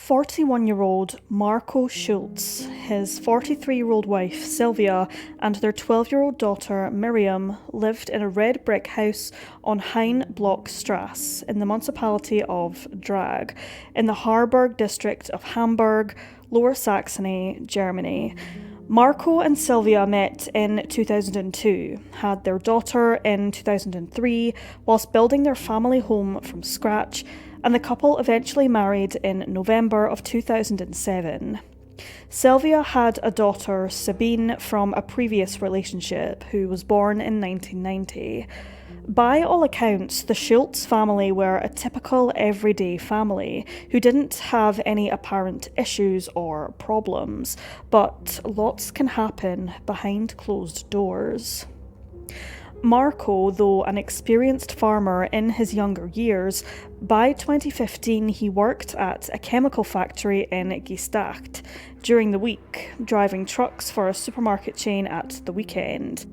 41-year-old Marco Schulze, his 43-year-old wife Sylvia, and their 12-year-old daughter Miriam lived in a red brick house on Hainblockstrasse in the municipality of Drag, in the Harburg district of Hamburg, Lower Saxony, Germany. Marco and Sylvia met in 2002, had their daughter in 2003, whilst building their family home from scratch, and the couple eventually married in November of 2007. Sylvia had a daughter, Sabine, from a previous relationship, who was born in 1990. By all accounts, the Schulze family were a typical everyday family who didn't have any apparent issues or problems, but lots can happen behind closed doors. Marco, though an experienced farmer in his younger years, by 2015 he worked at a chemical factory in Gstaad during the week, driving trucks for a supermarket chain at the weekend.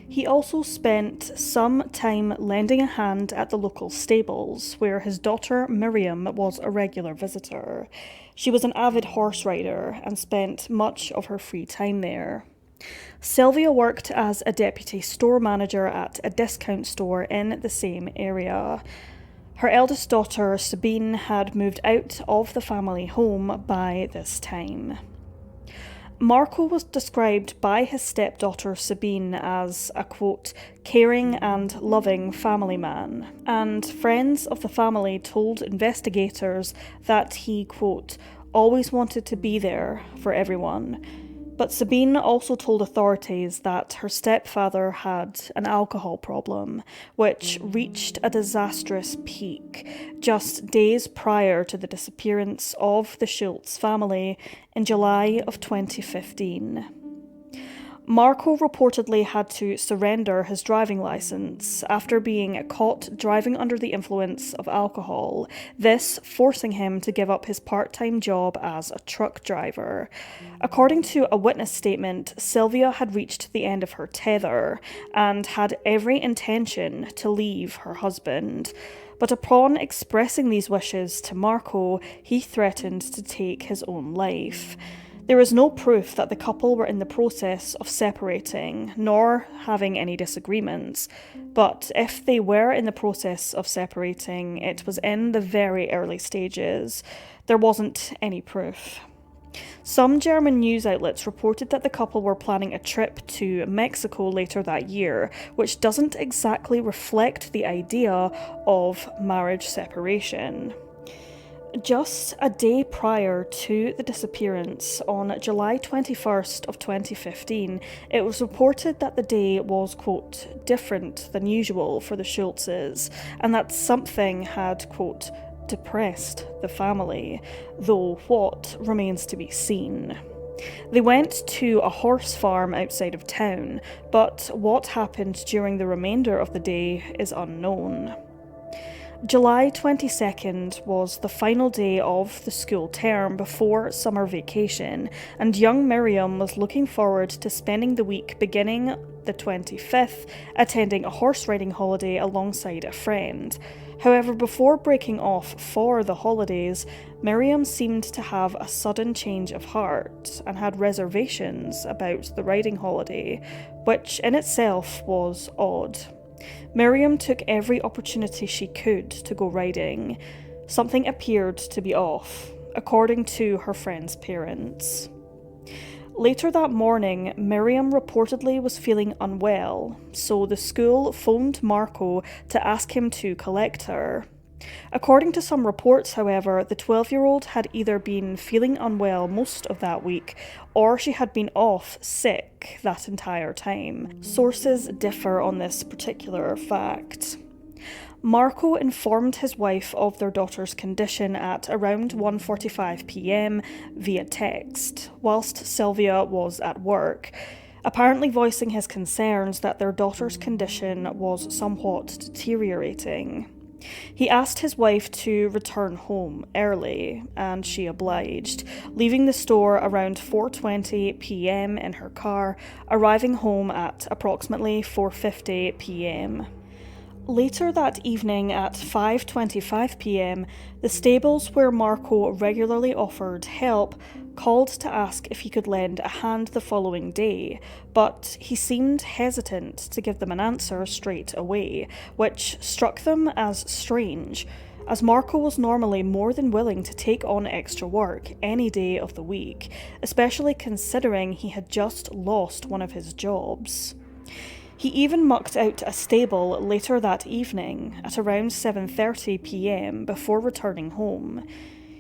He also spent some time lending a hand at the local stables, where his daughter Miriam was a regular visitor. She was an avid horse rider and spent much of her free time there. Sylvia worked as a deputy store manager at a discount store in the same area. Her eldest daughter, Sabine, had moved out of the family home by this time. Marco was described by his stepdaughter Sabine as a, quote, caring and loving family man, and friends of the family told investigators that he, quote, always wanted to be there for everyone. But Sabine also told authorities that her stepfather had an alcohol problem, which reached a disastrous peak just days prior to the disappearance of the Schulze family in July of 2015. Marco reportedly had to surrender his driving license after being caught driving under the influence of alcohol, this forcing him to give up his part-time job as a truck driver. According to a witness statement, Sylvia had reached the end of her tether and had every intention to leave her husband. But upon expressing these wishes to Marco, he threatened to take his own life. There is no proof that the couple were in the process of separating, nor having any disagreements, but if they were in the process of separating, it was in the very early stages. There wasn't any proof. Some German news outlets reported that the couple were planning a trip to Mexico later that year, which doesn't exactly reflect the idea of marriage separation. Just a day prior to the disappearance, on July 21st of 2015, it was reported that the day was, quote, different than usual for the Schulzes, and that something had, quote, depressed the family, though what remains to be seen. They went to a horse farm outside of town, but what happened during the remainder of the day is unknown. July 22nd was the final day of the school term before summer vacation, and young Miriam was looking forward to spending the week beginning the 25th attending a horse riding holiday alongside a friend. However, before breaking off for the holidays, Miriam seemed to have a sudden change of heart and had reservations about the riding holiday, which in itself was odd. Miriam took every opportunity she could to go riding. Something appeared to be off, according to her friend's parents. Later that morning, Miriam reportedly was feeling unwell, so the school phoned Marco to ask him to collect her. According to some reports, however, the 12-year-old had either been feeling unwell most of that week, or she had been off sick that entire time. Sources differ on this particular fact. Marco informed his wife of their daughter's condition at around 1:45 p.m. via text, whilst Sylvia was at work. apparently voicing his concerns that their daughter's condition was somewhat deteriorating. He asked his wife to return home early, and she obliged, leaving the store around 4:20 p.m. in her car, arriving home at approximately 4:50 p.m. Later that evening at 5:25 p.m, the stables where Marco regularly offered help called to ask if he could lend a hand the following day, but he seemed hesitant to give them an answer straight away, which struck them as strange, as Marco was normally more than willing to take on extra work any day of the week, especially considering he had just lost one of his jobs. He even mucked out a stable later that evening at around 7:30 p.m. before returning home.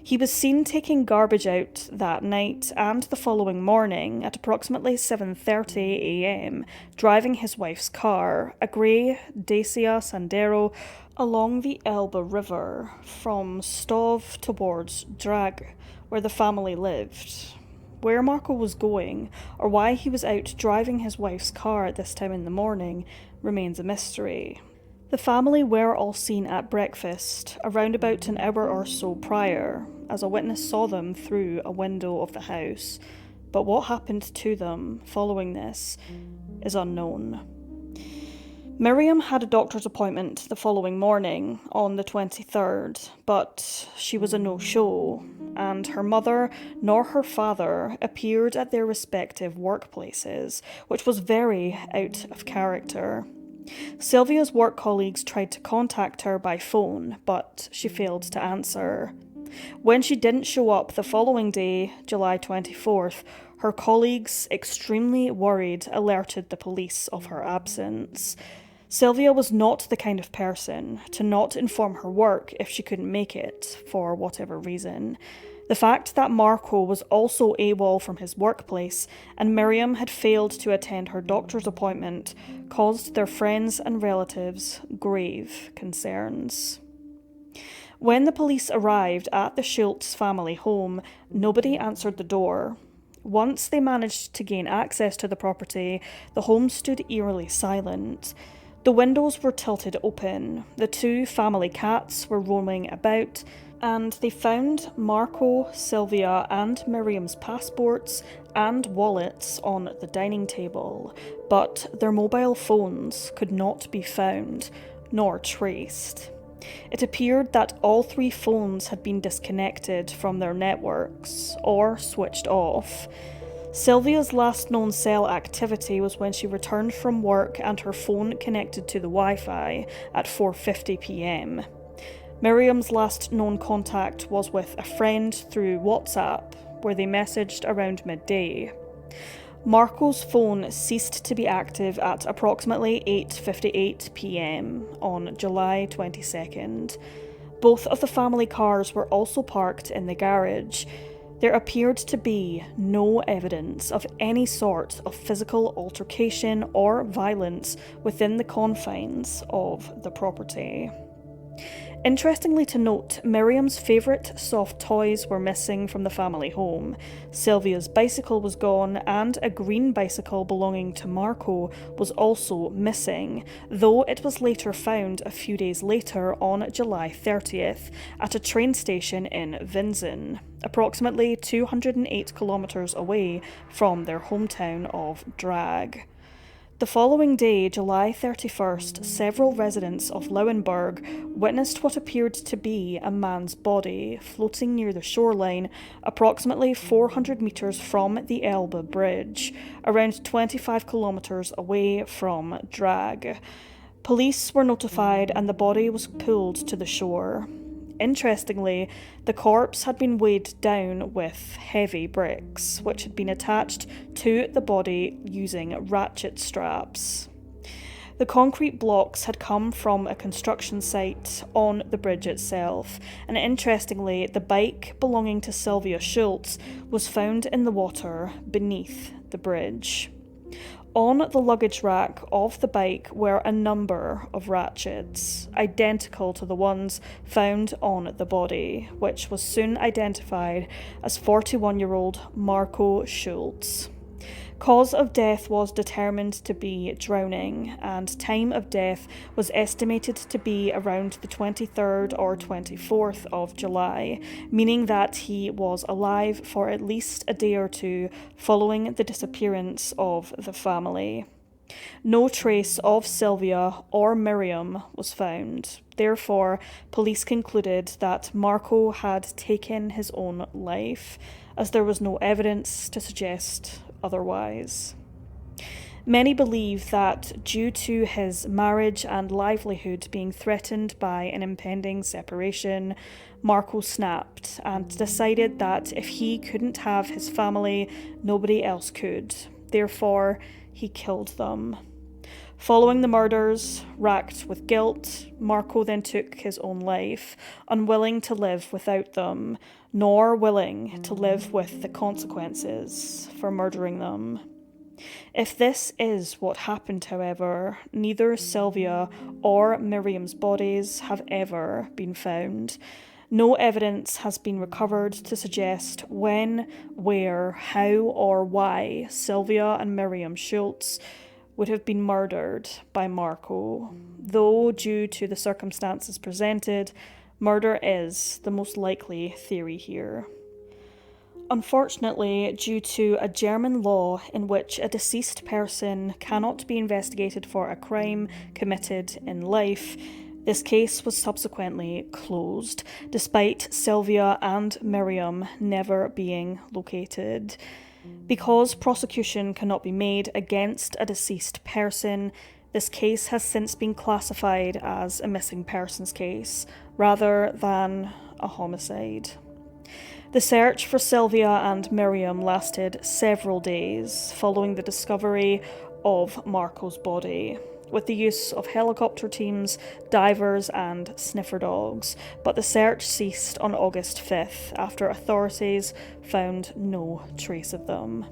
He was seen taking garbage out that night and the following morning at approximately 7:30 a.m, driving his wife's car, a grey Dacia Sandero, along the Elbe River from Stov towards Drag, where the family lived. Where Marco was going, or why he was out driving his wife's car at this time in the morning, remains a mystery. The family were all seen at breakfast around about an hour or so prior, as a witness saw them through a window of the house, but what happened to them following this is unknown. Miriam had a doctor's appointment the following morning on the 23rd, but she was a no-show, and her mother nor her father appeared at their respective workplaces, which was very out of character. Sylvia's work colleagues tried to contact her by phone, but she failed to answer. When she didn't show up the following day, July 24th, her colleagues, extremely worried, alerted the police of her absence. Sylvia was not the kind of person to not inform her work if she couldn't make it, for whatever reason. The fact that Marco was also AWOL from his workplace and Miriam had failed to attend her doctor's appointment caused their friends and relatives grave concerns. When the police arrived at the Schulze family home, nobody answered the door. Once they managed to gain access to the property, the home stood eerily silent. The windows were tilted open, the two family cats were roaming about, and they found Marco, Sylvia and Miriam's passports and wallets on the dining table, but their mobile phones could not be found, nor traced. It appeared that all three phones had been disconnected from their networks, or switched off. Sylvia's last known cell activity was when she returned from work and her phone connected to the Wi-Fi at 4:50 p.m. Miriam's last known contact was with a friend through WhatsApp, where they messaged around midday. Marco's phone ceased to be active at approximately 8:58 p.m. on July 22nd. Both of the family cars were also parked in the garage. There appeared to be no evidence of any sort of physical altercation or violence within the confines of the property. Interestingly to note, Miriam's favourite soft toys were missing from the family home. Sylvia's bicycle was gone, and a green bicycle belonging to Marco was also missing, though it was later found a few days later on July 30th at a train station in Vinzen, approximately 208 kilometres away from their hometown of Drag. The following day, July 31st, several residents of Lauenburg witnessed what appeared to be a man's body floating near the shoreline, approximately 400 metres from the Elbe Bridge, around 25 kilometres away from Drag. Police were notified and the body was pulled to the shore. Interestingly, the corpse had been weighed down with heavy bricks, which had been attached to the body using ratchet straps. The concrete blocks had come from a construction site on the bridge itself, and interestingly, the bike belonging to Sylvia Schulze was found in the water beneath the bridge. On the luggage rack of the bike were a number of ratchets, identical to the ones found on the body, which was soon identified as 41-year-old Marco Schulze. Cause of death was determined to be drowning, and time of death was estimated to be around the 23rd or 24th of July, meaning that he was alive for at least a day or two following the disappearance of the family. No trace of Sylvia or Miriam was found. Therefore, police concluded that Marco had taken his own life, as there was no evidence to suggest otherwise. Many believe that due to his marriage and livelihood being threatened by an impending separation, Marco snapped and decided that if he couldn't have his family, nobody else could. Therefore, he killed them. Following the murders, racked with guilt, Marco then took his own life, unwilling to live without them, nor willing to live with the consequences for murdering them. If this is what happened, however, neither Sylvia or Miriam's bodies have ever been found. No evidence has been recovered to suggest when, where, how, or why Sylvia and Miriam Schulze would have been murdered by Marco, though due to the circumstances presented, murder is the most likely theory here. Unfortunately, due to a German law in which a deceased person cannot be investigated for a crime committed in life, this case was subsequently closed, despite Sylvia and Miriam never being located. Because prosecution cannot be made against a deceased person, this case has since been classified as a missing persons case, rather than a homicide. The search for Sylvia and Miriam lasted several days following the discovery of Marco's body, with the use of helicopter teams, divers and sniffer dogs, but the search ceased on August 5th after authorities found no trace of them.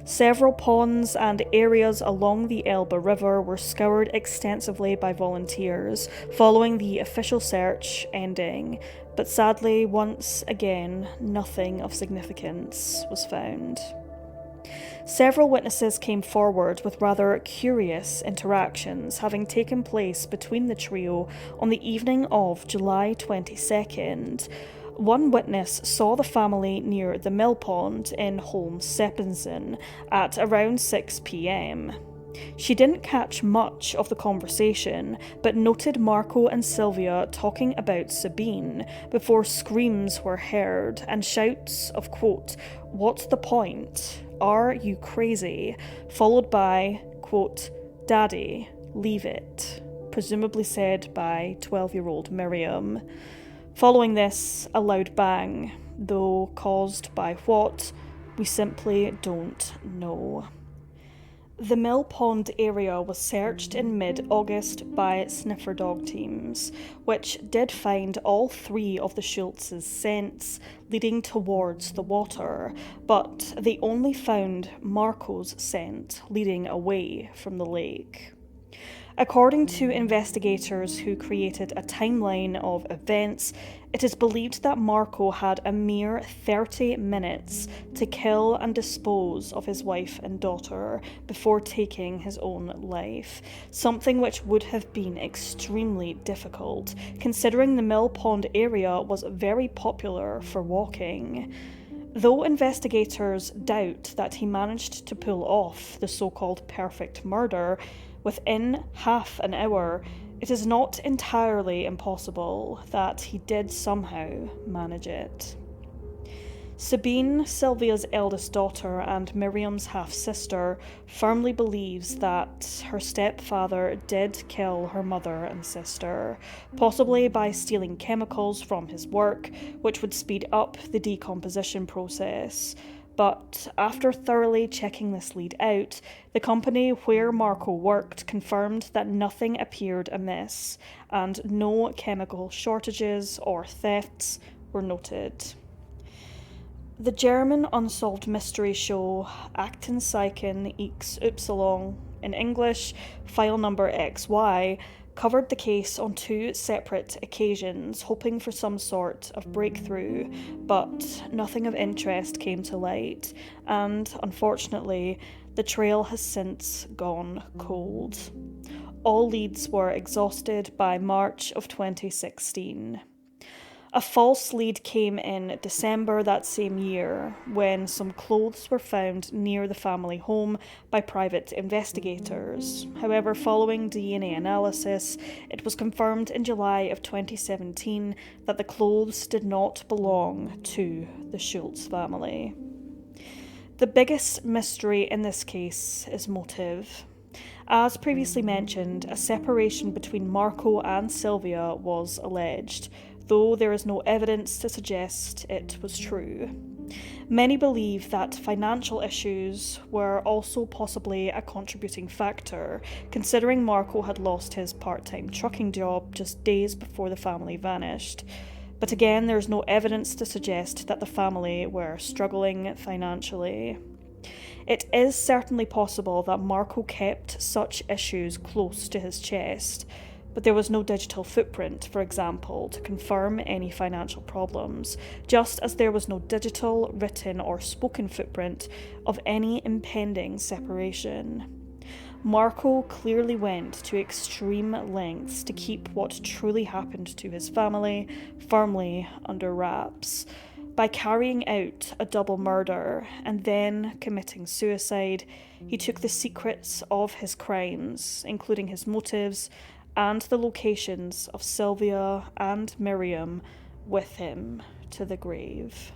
Several ponds and areas along the Elbe River were scoured extensively by volunteers following the official search ending, but sadly, once again, nothing of significance was found. Several witnesses came forward with rather curious interactions having taken place between the trio on the evening of July 22nd. One witness saw the family near the mill pond in Holmes-Seppensen at around 6 p.m. She didn't catch much of the conversation, but noted Marco and Sylvia talking about Sabine before screams were heard and shouts of, quote, "What's the point? Are you crazy?" followed by, quote, "Daddy, leave it," presumably said by 12-year-old Miriam. Following this, a loud bang, though caused by what, we simply don't know. The mill pond area was searched in mid-August by sniffer dog teams, which did find all three of the Schultzes' scents leading towards the water, but they only found Marco's scent leading away from the lake. According to investigators who created a timeline of events, it is believed that Marco had a mere 30 minutes to kill and dispose of his wife and daughter before taking his own life, something which would have been extremely difficult, considering the mill pond area was very popular for walking. Though investigators doubt that he managed to pull off the so-called perfect murder, within half an hour, it is not entirely impossible that he did somehow manage it. Sabine, Sylvia's eldest daughter and Miriam's half-sister, firmly believes that her stepfather did kill her mother and sister, possibly by stealing chemicals from his work, which would speed up the decomposition process. But after thoroughly checking this lead out, the company where Marco worked confirmed that nothing appeared amiss, and no chemical shortages or thefts were noted. The German unsolved mystery show Aktenzeichen XY, in English, file number XY, covered the case on 2 separate occasions, hoping for some sort of breakthrough, but nothing of interest came to light, and unfortunately, The trail has since gone cold. All leads were exhausted by March of 2016. A false lead came in December that same year when some clothes were found near the family home by private investigators. However, following DNA analysis, it was confirmed in July of 2017 that the clothes did not belong to the Schulze family. The biggest mystery in this case is motive. As previously mentioned, a separation between Marco and Sylvia was alleged, though there is no evidence to suggest it was true. Many believe that financial issues were also possibly a contributing factor, considering Marco had lost his part-time trucking job just days before the family vanished. But again, there is no evidence to suggest that the family were struggling financially. It is certainly possible that Marco kept such issues close to his chest, but there was no digital footprint, for example, to confirm any financial problems, just as there was no digital, written, or spoken footprint of any impending separation. Marco clearly went to extreme lengths to keep what truly happened to his family firmly under wraps. By carrying out a double murder and then committing suicide, he took the secrets of his crimes, including his motives and the locations of Sylvia and Miriam, with him to the grave.